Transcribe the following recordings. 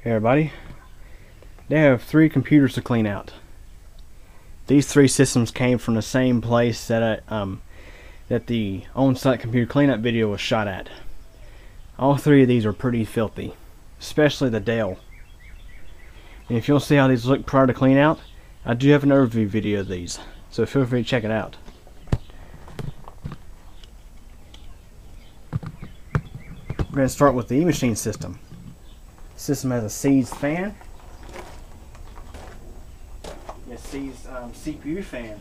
Hey everybody, they have 3 computers to clean out. These 3 systems came from the same place that that the on-site computer cleanout video was shot at. All 3 of these are pretty filthy, especially the Dell. And if you'll see how these look prior to clean out, I do have an overview video of these, so feel free to check it out. We're going to start with the E-machine system. The system has a seized fan. It seized CPU fan.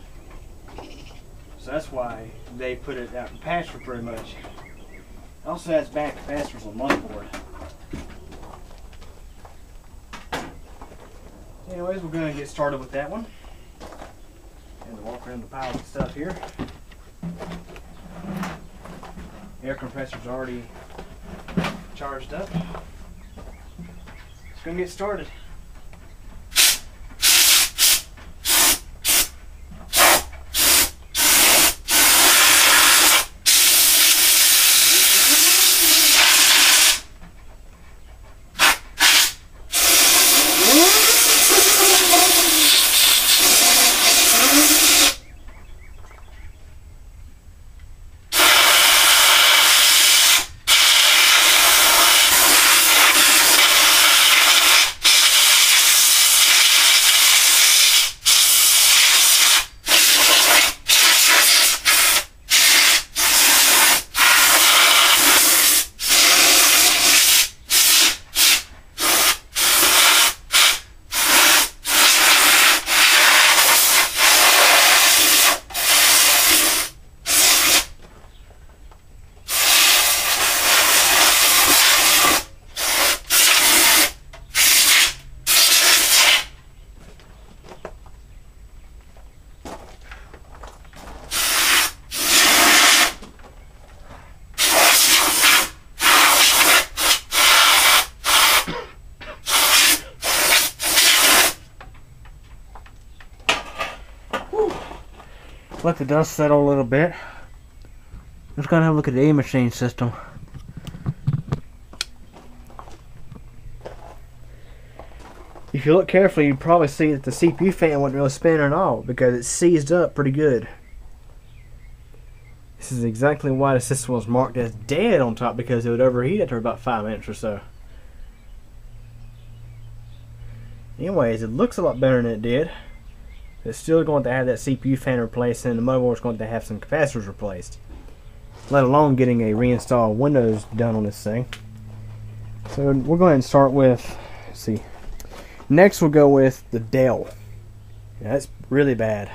So that's why they put it out in pasture pretty much. It also has bad capacitors on motherboard. Anyways, we're going to get started with that one. And walk around the piles of stuff here. Air compressor's already charged up. Just gonna get started. Let the dust settle a little bit. Let's go and have a look at the E-machine system. If you look carefully, you probably see that the CPU fan wasn't really spinning at all because it's seized up pretty good. This is exactly why the system was marked as dead on top, because it would overheat after about 5 minutes or so. Anyways, it looks a lot better than it did. It's still going to have that CPU fan replaced, and the motherboard's going to have some capacitors replaced. Let alone getting a reinstall Windows done on this thing. So we'll go ahead and start with, let's see. Next we'll go with the Dell. Yeah, that's really bad.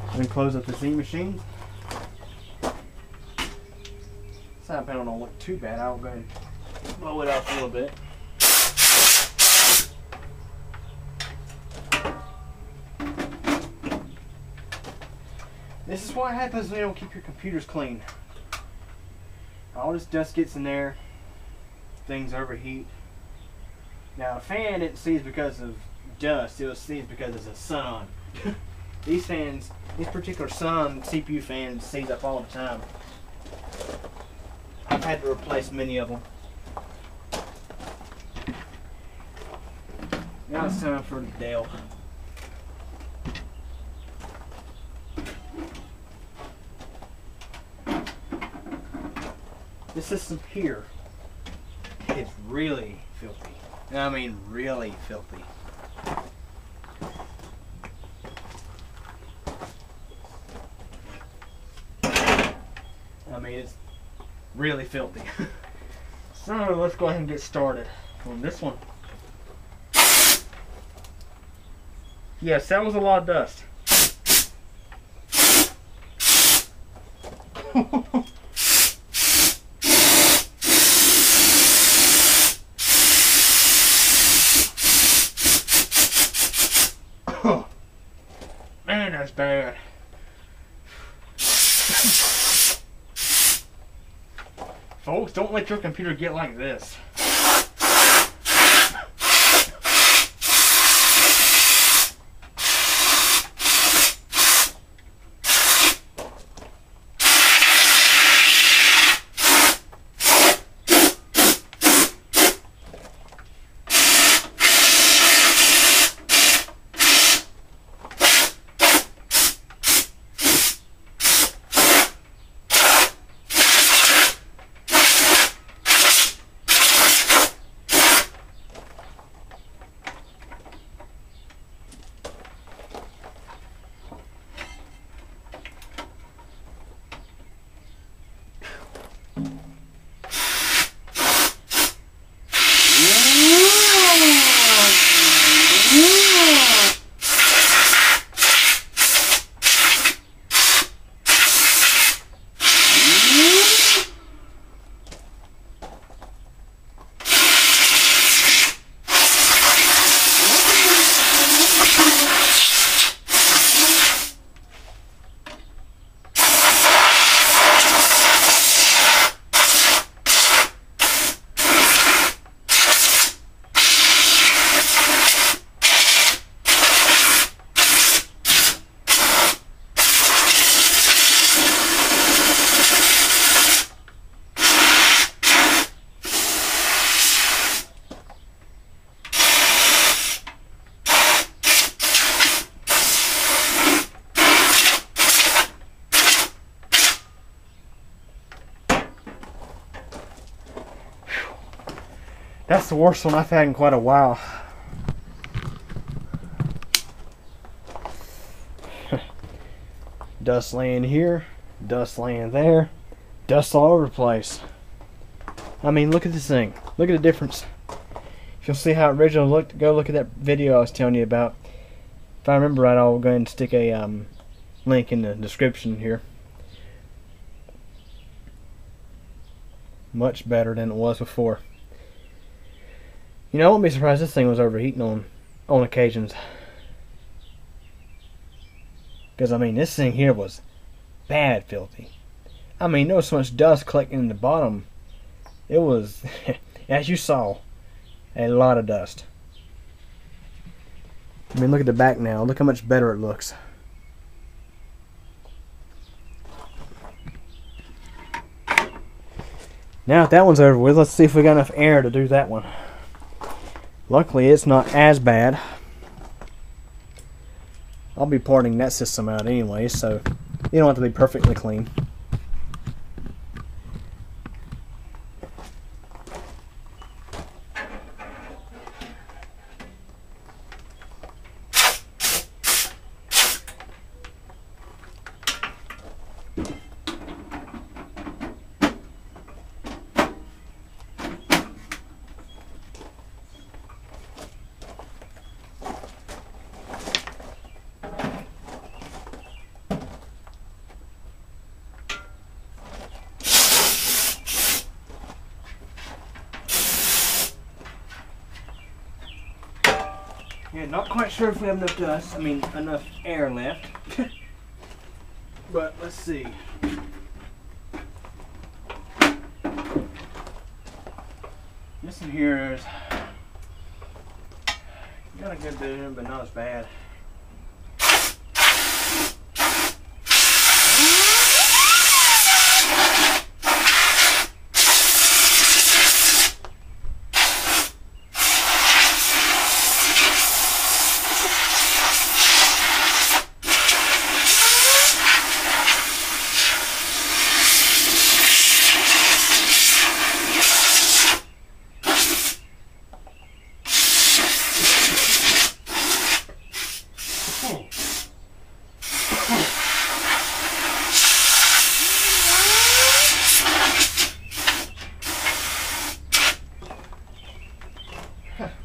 I'm going to close up this E-machine. Side panel don't look too bad. I'll go ahead and blow it up a little bit. This is what happens when you don't keep your computers clean. All this dust gets in there, things overheat. Now a fan it seized because of dust, it was seized because there's a sun on. These fans, these particular sun CPU fans seize up all the time. I've had to replace many of them. Now it's time for the Dell. This system here is really filthy. I mean really filthy. I mean it's really filthy. So let's go ahead and get started on this one. Yes, that was a lot of dust. Man, that's bad. Folks, don't let your computer get like this. That's the worst one I've had in quite a while. Dust laying here, dust laying there, dust all over the place. I mean, look at this thing. Look at the difference. If you'll see how it originally looked, go look at that video I was telling you about. If I remember right, I'll go ahead and stick a link in the description here. Much better than it was before. You know, I wouldn't be surprised this thing was overheating on occasions. Because, I mean, this thing here was bad filthy. I mean, there was so much dust collecting in the bottom. It was, as you saw, a lot of dust. I mean, look at the back now. Look how much better it looks. Now that that one's over with, let's see if we got enough air to do that one. Luckily, it's not as bad. I'll be parting that system out anyway, so you don't have to be perfectly clean. Yeah, not quite sure if we have enough dust. I mean, enough air left. But let's see. This in here is got a good bit in it, but not as bad.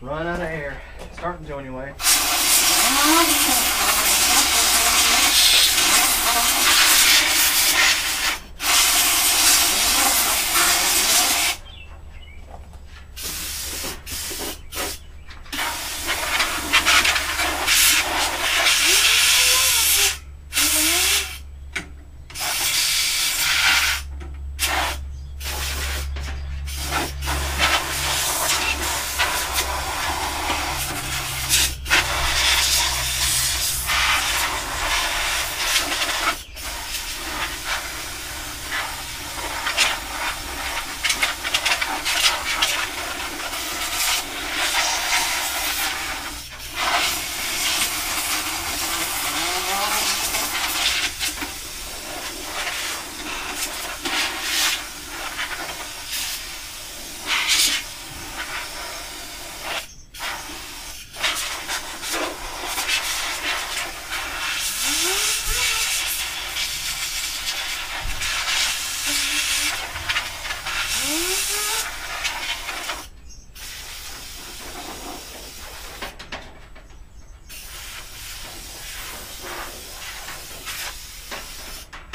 Run out of air. Starting to anyway.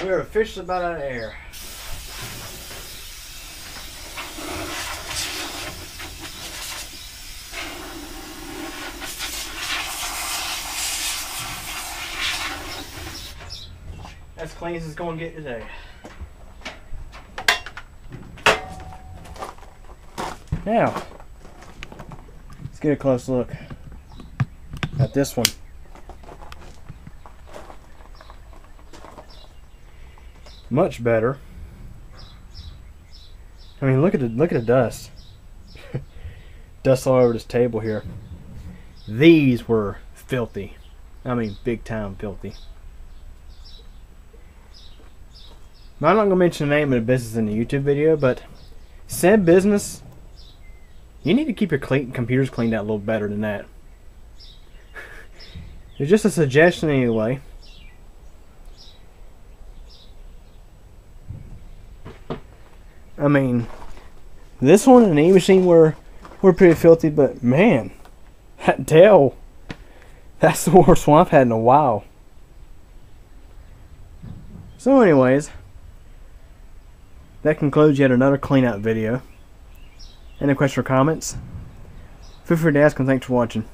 We're officially about out of air. As clean as it's going to get today. Now, let's get a close look at this one. Much better. I mean, look at the dust. Dust all over this table here. These were filthy. I mean, big time filthy. Now, I'm not going to mention the name of the business in the YouTube video, but said business You need to keep your computers cleaned out a little better than that. It's just a suggestion anyway. I mean, this one and the E-machine were pretty filthy, but man, that Dell, that's the worst one I've had in a while. So anyways, that concludes yet another cleanout video. Any questions or comments? Feel free to ask, and thanks for watching.